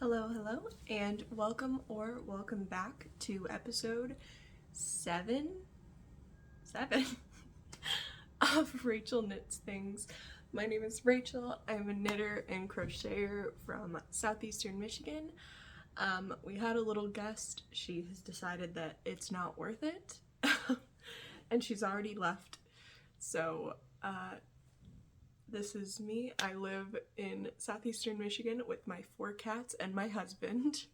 Hello, and welcome back to episode seven of Rachel Knits Things. My name is Rachel. I'm a knitter and crocheter from southeastern Michigan. We had a little guest. She has decided that it's not worth it, and she's already left. So, this is me. I live in southeastern Michigan with my 4 cats and my husband.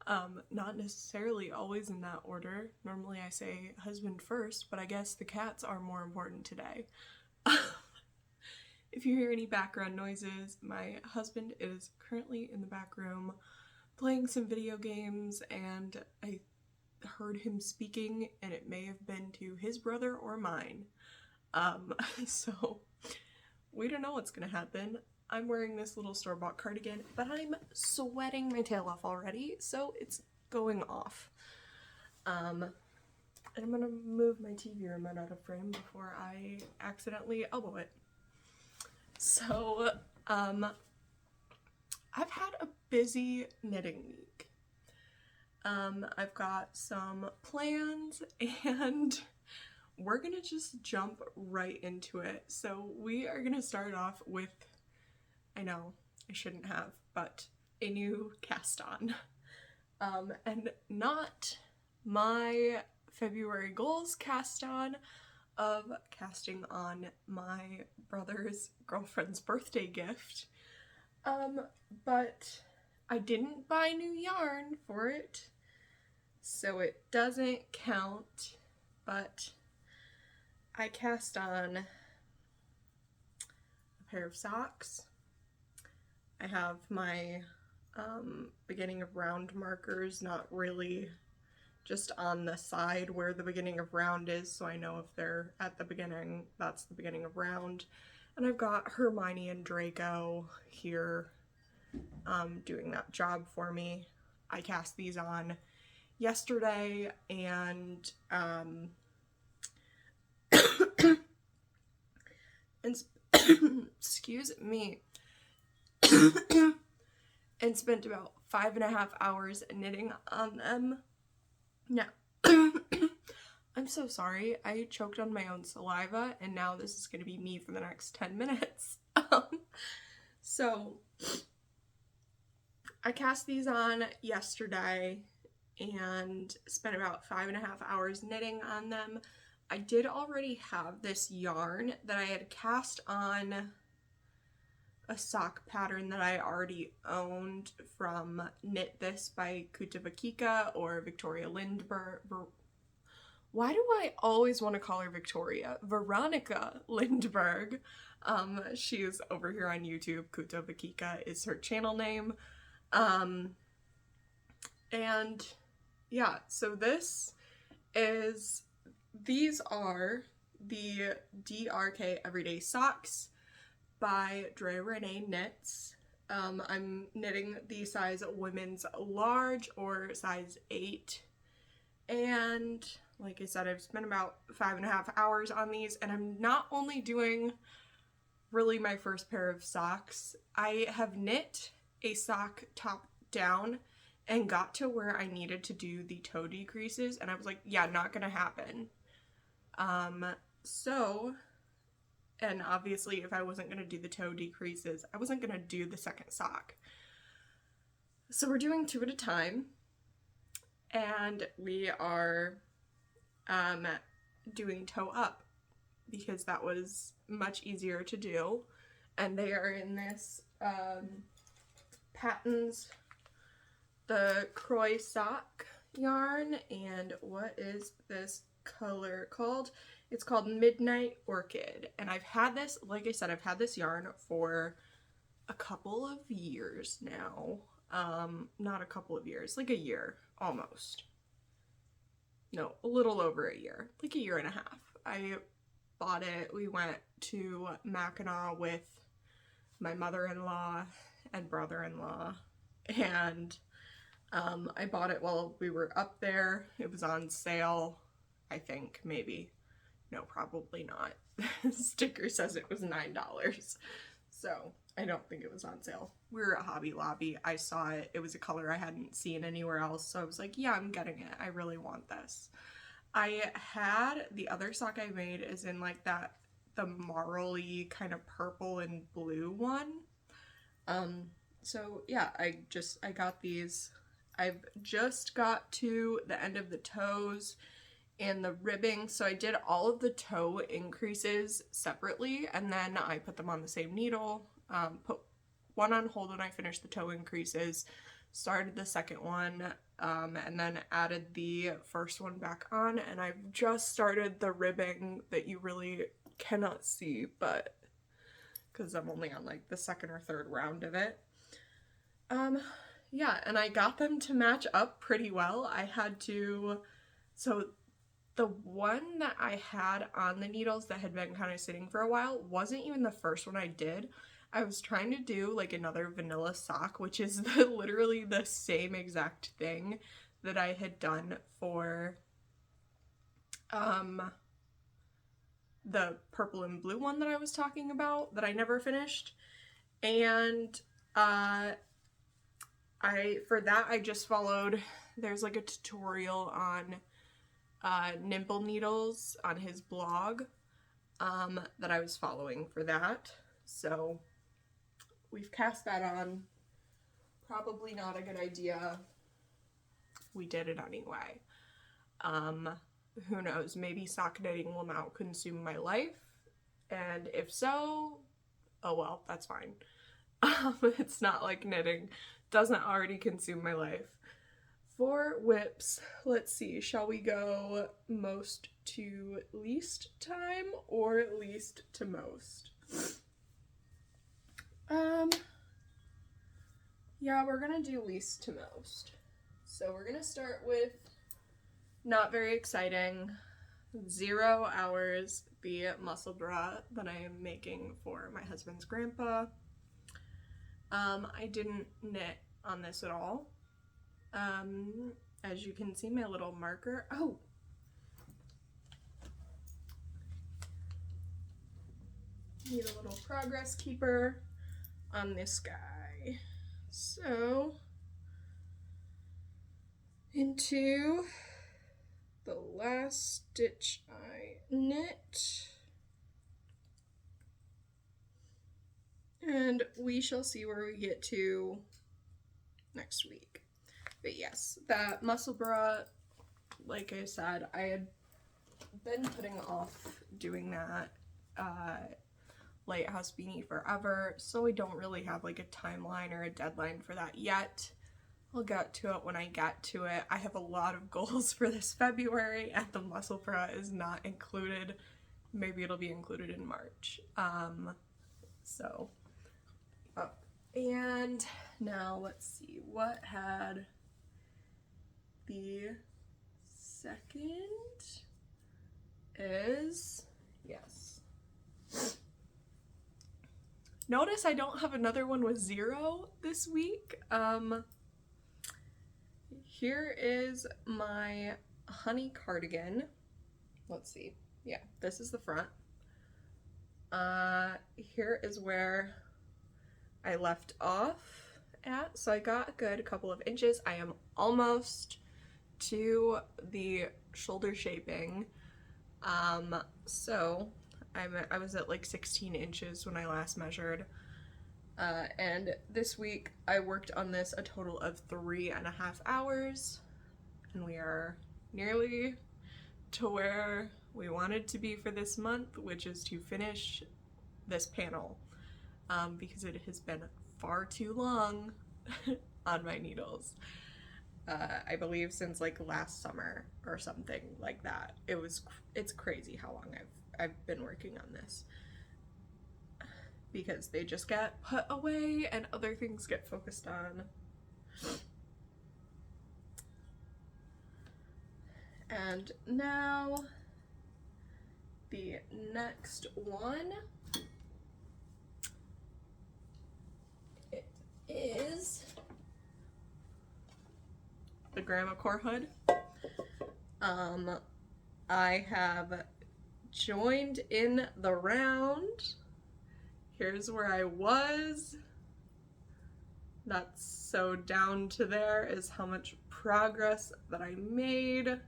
Not necessarily always in that order. Normally I say husband first, but I guess the cats are more important today. If you hear any background noises, my husband is currently in the back room playing some video games, and I heard him speaking, and it may have been to his brother or mine. So we don't know what's gonna happen. I'm wearing this little store-bought cardigan, but I'm sweating my tail off already, so it's going off. And I'm gonna move my TV remote out of frame before I accidentally elbow it. So, I've had a busy knitting week. I've got some plans, and we're gonna just jump right into it. So we are gonna start off with, I know I shouldn't have, but a new cast on. And not my February goals cast on of casting on my brother's girlfriend's birthday gift. But I didn't buy new yarn for it, so it doesn't count, but I cast on a pair of socks. I have my beginning of round markers, not really, just on the side where the beginning of round is, so I know if they're at the beginning, that's the beginning of round. And I've got Hermione and Draco here doing that job for me. I cast these on yesterday, and excuse me, and spent about 5.5 hours knitting on them. Now, I'm so sorry, I choked on my own saliva, and now this is going to be me for the next 10 minutes. So, I cast these on yesterday and spent about 5.5 hours knitting on them. I did already have this yarn that I had cast on a sock pattern that I already owned from Knit This by Kutavakika or Victoria Lindberg. Why do I always want to call her Victoria? Veronica Lindberg. She is over here on YouTube. Kutavakika is her channel name. And yeah, so these are the DRK Everyday Socks by Dre Renee Knits. I'm knitting the size women's large or size 8. And like I said, I've spent about 5.5 hours on these, and I'm not only doing really my first pair of socks. I have knit a sock top down and got to where I needed to do the toe decreases, and I was like, yeah, not gonna happen. And obviously if I wasn't gonna do the toe decreases, I wasn't gonna do the second sock. So we're doing 2 at a time, and we are doing toe up because that was much easier to do. And they are in this Patons the Croy sock yarn. And what is this color called? It's called Midnight Orchid. And I've had this, like I said, I've had this yarn for a couple of years now. Not a couple of years, like a year almost. No, a little over a year, like a year and a half. I bought it. We went to Mackinac with my mother-in-law and brother-in-law, and I bought it while we were up there. It was on sale, I think, maybe. No, probably not. The sticker says it was $9. So I don't think it was on sale. we were at Hobby Lobby. I saw it. It was a color I hadn't seen anywhere else. So I was like, yeah, I'm getting it. I really want this. I had the other sock I made is in like the marly kind of purple and blue one. So yeah, I got these. I've just got to the end of the toes and the ribbing, so I did all of the toe increases separately, and then I put them on the same needle, put one on hold when I finished the toe increases, started the second one, and then added the first one back on, and I've just started the ribbing that you really cannot see, but because I'm only on like the second or third round of it. Yeah, and I got them to match up pretty well. So the one that I had on the needles that had been kind of sitting for a while wasn't even the first one I did. I was trying to do like another vanilla sock, which is literally the same exact thing that I had done for the purple and blue one that I was talking about that I never finished. And for that I just followed, there's like a tutorial on Nimble Needles on his blog that I was following for that. So we've cast that on. Probably not a good idea. We did it anyway. Who knows, maybe sock knitting will now consume my life, and if so, oh well, that's fine. It's not like knitting doesn't already consume my life. For whips, let's see, shall we go most to least time or least to most? Yeah, we're gonna do least to most. So we're gonna start with not very exciting, 0 hours, the muscle bra that I am making for my husband's grandpa. I didn't knit on this at all. As you can see, my little marker. Oh! Need a little progress keeper on this guy. So, into the last stitch I knit. And we shall see where we get to next week. But yes, that muscle bra, like I said, I had been putting off doing that Lighthouse beanie forever, so I don't really have like a timeline or a deadline for that yet. I'll get to it when I get to it. I have a lot of goals for this February, and the muscle bra is not included. Maybe it'll be included in March. And now let's see, what had the second is, yes. Notice I don't have another one with 0 this week. Here is my honey cardigan. Let's see. Yeah, this is the front. Here is where I left off at. So I got a good couple of inches. I am almost to the shoulder shaping. So I was at like 16 inches when I last measured. And this week I worked on this a total of 3.5 hours, and we are nearly to where we wanted to be for this month, which is to finish this panel, because it has been far too long on my needles. I believe since like last summer or something like that. It's crazy how long I've been working on this, because they just get put away and other things get focused on. And now the next one, it is the Grandma Core hood. I have joined in the round. Here's where I was That's so down to there is how much progress that I made. It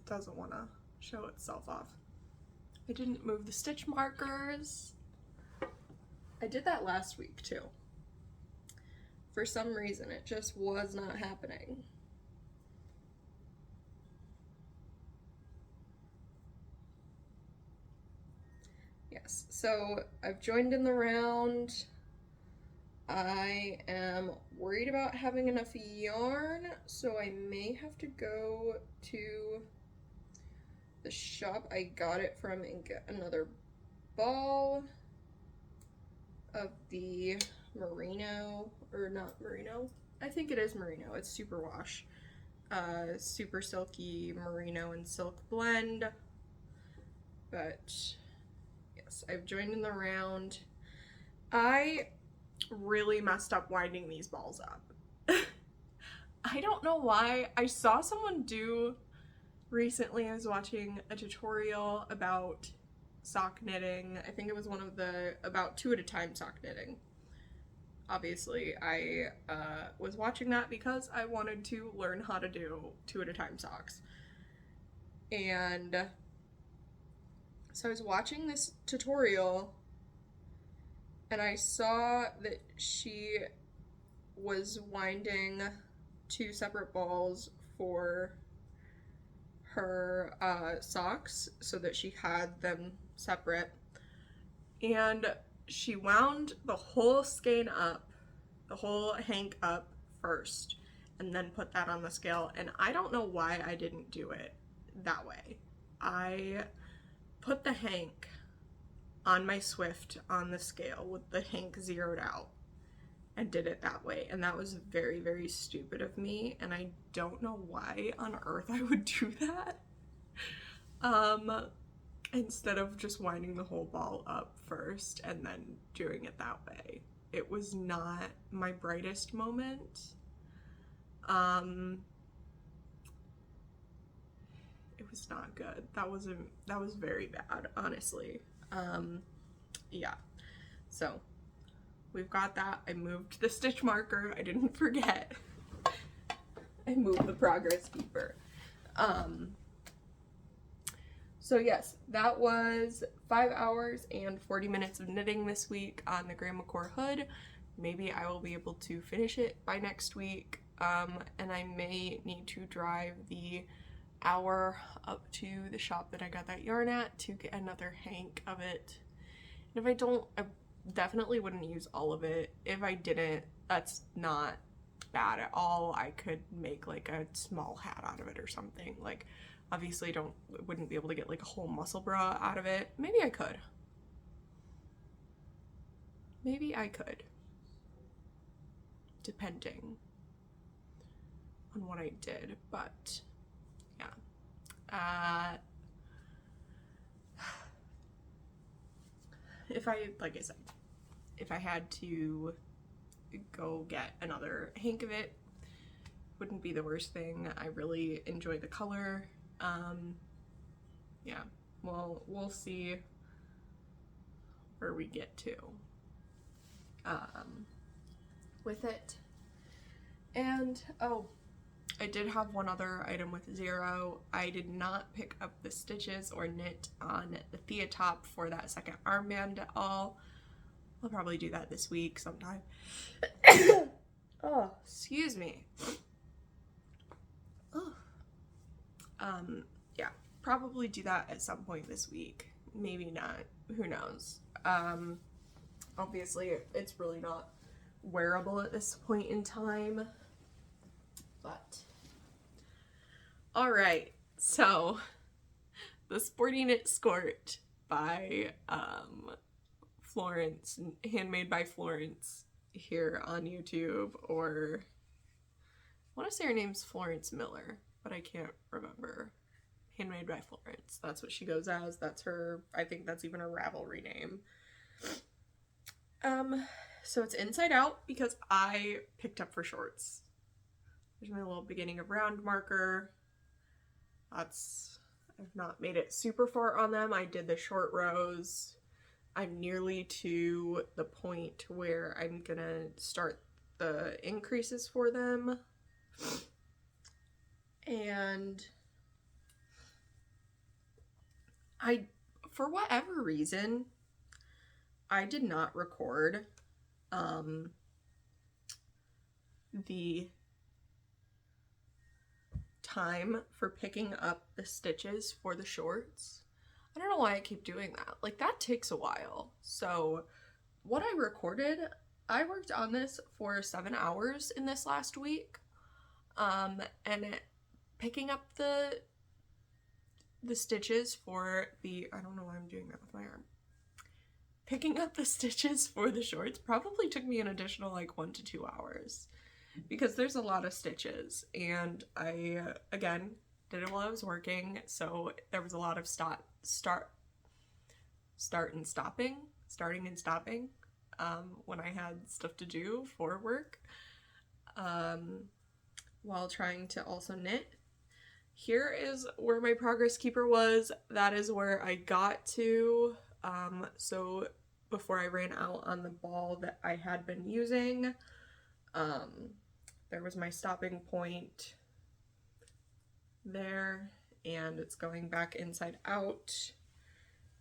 doesn't want to show itself off. I didn't move the stitch markers. I did that last week too. For some reason, it just was not happening. Yes, so I've joined in the round. I am worried about having enough yarn, so I may have to go to the shop I got it from and get another ball of the merino, or not merino, I think it is merino, it's superwash. Super silky merino and silk blend. But yes, I've joined in the round. I really messed up winding these balls up. I don't know why. I saw someone do recently, I was watching a tutorial about sock knitting. I think it was one of the about 2 at a time sock knitting. Obviously, I was watching that because I wanted to learn how to do 2 at a time socks. And so I was watching this tutorial and I saw that she was winding 2 separate balls for her socks so that she had them separate. And she wound the whole skein up, the whole hank up first, and then put that on the scale. And I don't know why I didn't do it that way. I put the hank on my Swift on the scale with the hank zeroed out and did it that way. And that was very, very stupid of me. And I don't know why on earth I would do that. Instead of just winding the whole ball up first and then doing it that way. It was not my brightest moment. It was not good. That was very bad, honestly. Yeah. So we've got that. I moved the stitch marker. I didn't forget. I moved the progress keeper. So yes, that was 5 hours and 40 minutes of knitting this week on the Grandma Core hood. Maybe I will be able to finish it by next week, and I may need to drive the hour up to the shop that I got that yarn at to get another hank of it. And if I don't, I definitely wouldn't use all of it. If I didn't, that's not bad at all. I could make like a small hat out of it or something. Like, obviously wouldn't be able to get like a whole muscle bra out of it. Maybe I could. Maybe I could. Depending on what I did, but yeah. If I, like I said, if I had to go get another hank of it, wouldn't be the worst thing. I really enjoy the color. Yeah, well, we'll see where we get to with it. And oh, I did have one other item with zero. I did not pick up the stitches or knit on the Thea top for that second armband at all. I'll probably do that this week sometime. Oh, excuse me. Oh. Yeah, probably do that at some point this week. Maybe not. Who knows? Obviously, it's really not wearable at this point in time. But alright, so the Sporty Knit Skort by Florence, handmade by Florence here on YouTube, or I want to say her name's Florence Miller, but I can't remember. Handmade by Florence. That's what she goes as. That's her, I think that's even a Ravelry name. So it's inside out because I picked up for shorts. There's my little beginning of round marker. I've not made it super far on them. I did the short rows I'm nearly to the point where I'm gonna start the increases for them. And for whatever reason, I did not record the time for picking up the stitches for the shorts. I don't know why I keep doing that. Like, that takes a while. So what I recorded, I worked on this for 7 hours in this last week. And picking up the stitches for the, I don't know why I'm doing that with my arm. Picking up the stitches for the shorts probably took me an additional like 1 to 2 hours because there's a lot of stitches, and I, again, did it while I was working, so there was a lot of starting and stopping when I had stuff to do for work, while trying to also knit. Here is where my progress keeper was. That is where I got to. So before I ran out on the ball that I had been using, there was my stopping point there, and it's going back inside out.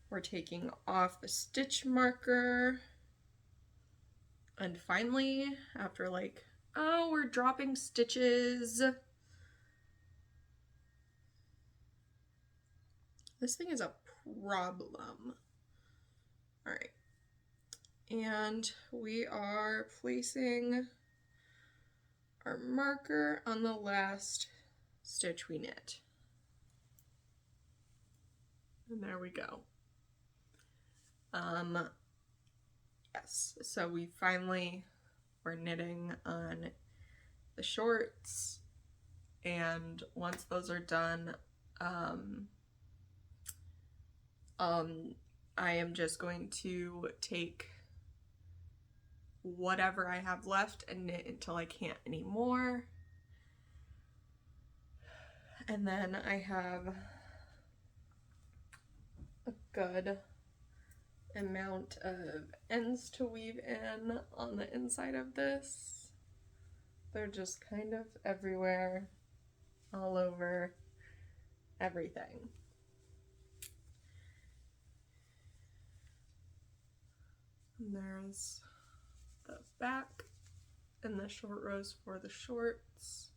We're taking off the stitch marker, and finally, after like, oh, we're dropping stitches. This thing is a problem. All right. And we are placing our marker on the last stitch we knit. And there we go. Yes, so we finally were knitting on the shorts, and once those are done, I am just going to take whatever I have left and knit until I can't anymore. And then I have a good amount of ends to weave in on the inside of this. They're just kind of everywhere, all over everything. And there's the back and the short rows for the shorts.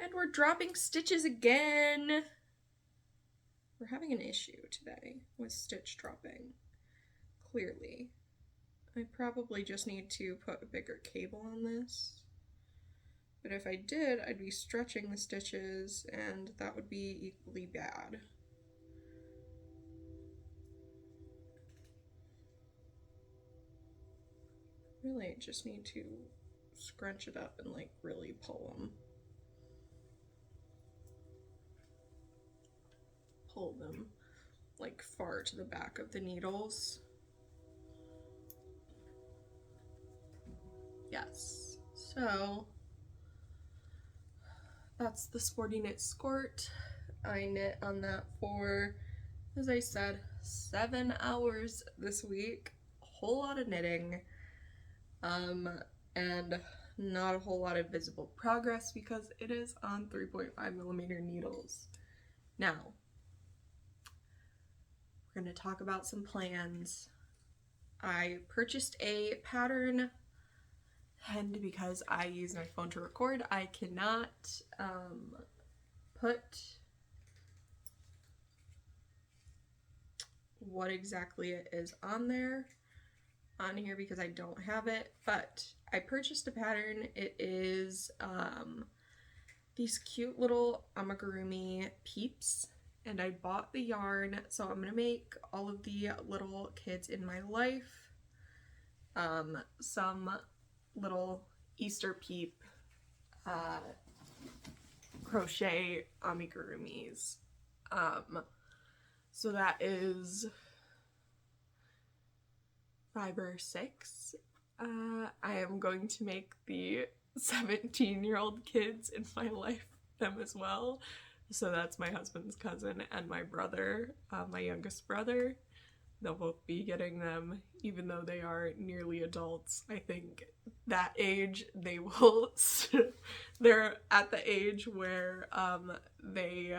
And we're dropping stitches again. We're having an issue today with stitch dropping, clearly. I probably just need to put a bigger cable on this. But if I did, I'd be stretching the stitches, and that would be equally bad. Really, I just need to scrunch it up and like really pull them. Pull them like far to the back of the needles. Yes, so that's the Sporty Knit Skirt. I knit on that for, as I said, 7 hours this week. A whole lot of knitting, and not a whole lot of visible progress because it is on 3.5mm needles. Now, we're going to talk about some plans. I purchased a pattern, and because I use my phone to record, I cannot put what exactly it is on here because I don't have it, but I purchased a pattern. It is these cute little amigurumi peeps, and I bought the yarn, so I'm gonna make all of the little kids in my life some little Easter peep crochet amigurumis. So that is fiber 6. I am going to make the 17-year-old kids in my life them as well. So that's my husband's cousin and my brother, my youngest brother. They'll both be getting them, even though they are nearly adults. I think that age they will, they're at the age where they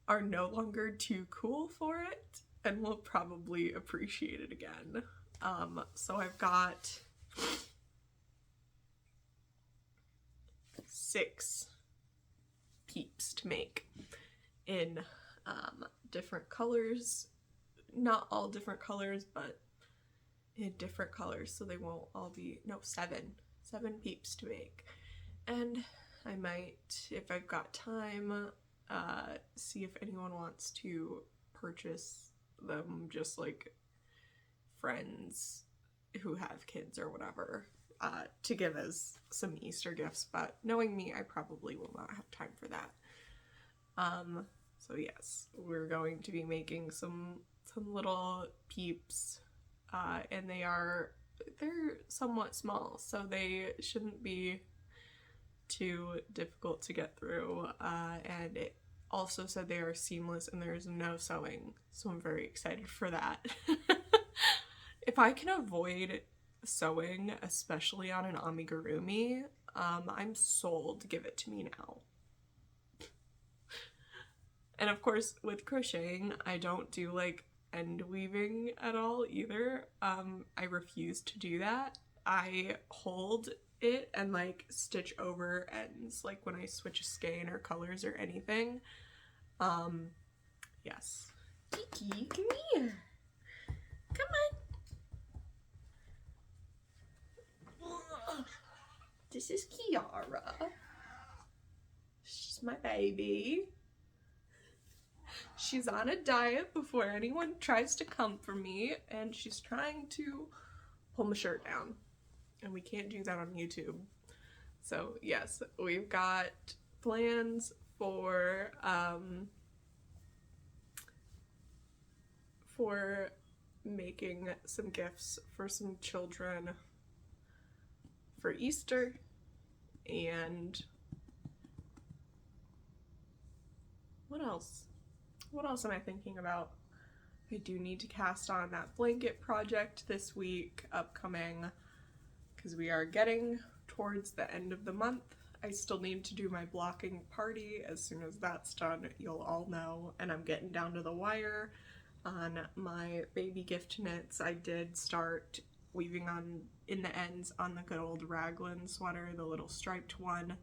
are no longer too cool for it and will probably appreciate it again. So I've got 6 peeps to make in different colors. Not all different colors, but in different colors, so they won't all be, no, 7 peeps to make. And I might, if I've got time, see if anyone wants to purchase them, just like friends who have kids or whatever, to give as some Easter gifts, but knowing me, I probably will not have time for that. So yes, we're going to be making some little peeps, and they're somewhat small, so they shouldn't be too difficult to get through, and it also said they are seamless and there's no sewing, so I'm very excited for that. If I can avoid sewing, especially on an amigurumi, I'm sold. Give it to me now. And of course, with crocheting, I don't do like end weaving at all either. I refuse to do that. I hold it and like stitch over ends, like when I switch a skein or colors or anything. Yes. Kiki, come here. Come on. This is Kiara. She's my baby. She's on a diet before anyone tries to come for me, and she's trying to pull my shirt down. And we can't do that on YouTube. So yes, we've got plans for making some gifts for some children for Easter, and what else? What else am I thinking about? I do need to cast on that blanket project this week, upcoming, because we are getting towards the end of the month. I still need to do my blocking party. As soon as that's done, you'll all know. And I'm getting down to the wire on my baby gift knits. I did start weaving on in the ends on the good old raglan sweater, the little striped one.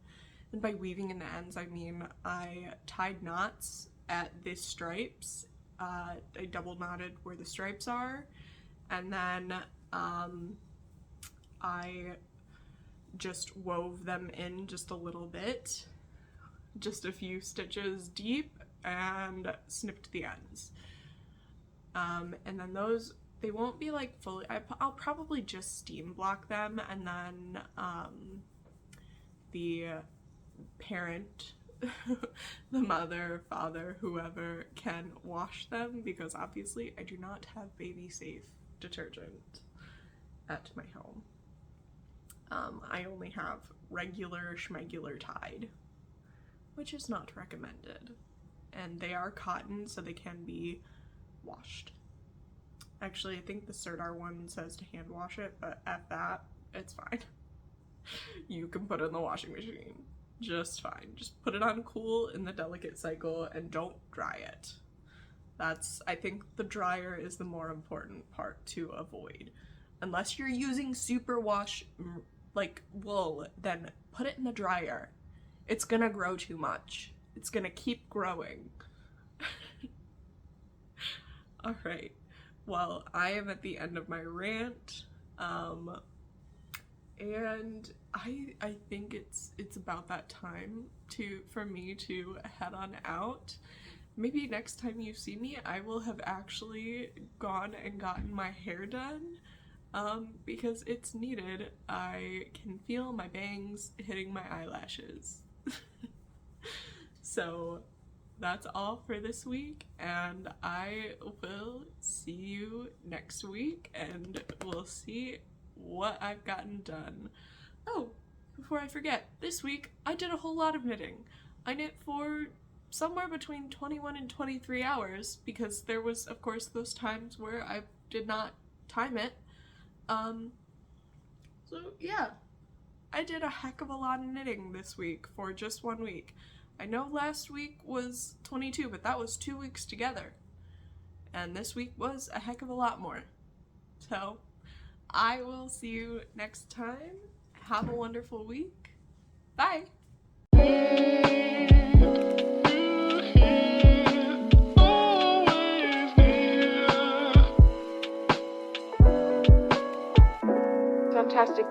And by weaving in the ends, I mean I tied knots at the stripes. I double knotted where the stripes are, and then I just wove them in just a little bit, just a few stitches deep, and snipped the ends. And then those, they won't be like fully, I'll probably just steam block them, and then the parent, the mother, father, whoever can wash them, because obviously I do not have baby safe detergent at my home. I only have regular schmegular Tide, which is not recommended, and they are cotton, so they can be washed. Actually, I think the Sirdar one says to hand wash it, but at that, it's fine. You can put it in the washing machine just fine. Just put it on cool in the delicate cycle and don't dry it. I think the dryer is the more important part to avoid. Unless you're using superwash like wool, then put it in the dryer. It's gonna grow too much. It's gonna keep growing. Alright, well, I am at the end of my rant, and I think it's about that time for me to head on out. Maybe next time you see me, I will have actually gone and gotten my hair done, because it's needed. I can feel my bangs hitting my eyelashes. So that's all for this week, and I will see you next week, and we'll see what I've gotten done. Oh, before I forget, this week I did a whole lot of knitting. I knit for somewhere between 21 and 23 hours, because there was, of course, those times where I did not time it. So yeah, I did a heck of a lot of knitting this week for just 1 week. I know last week was 22, but that was 2 weeks together. And this week was a heck of a lot more. So, I will see you next time. Have a wonderful week. Bye! Fantastic.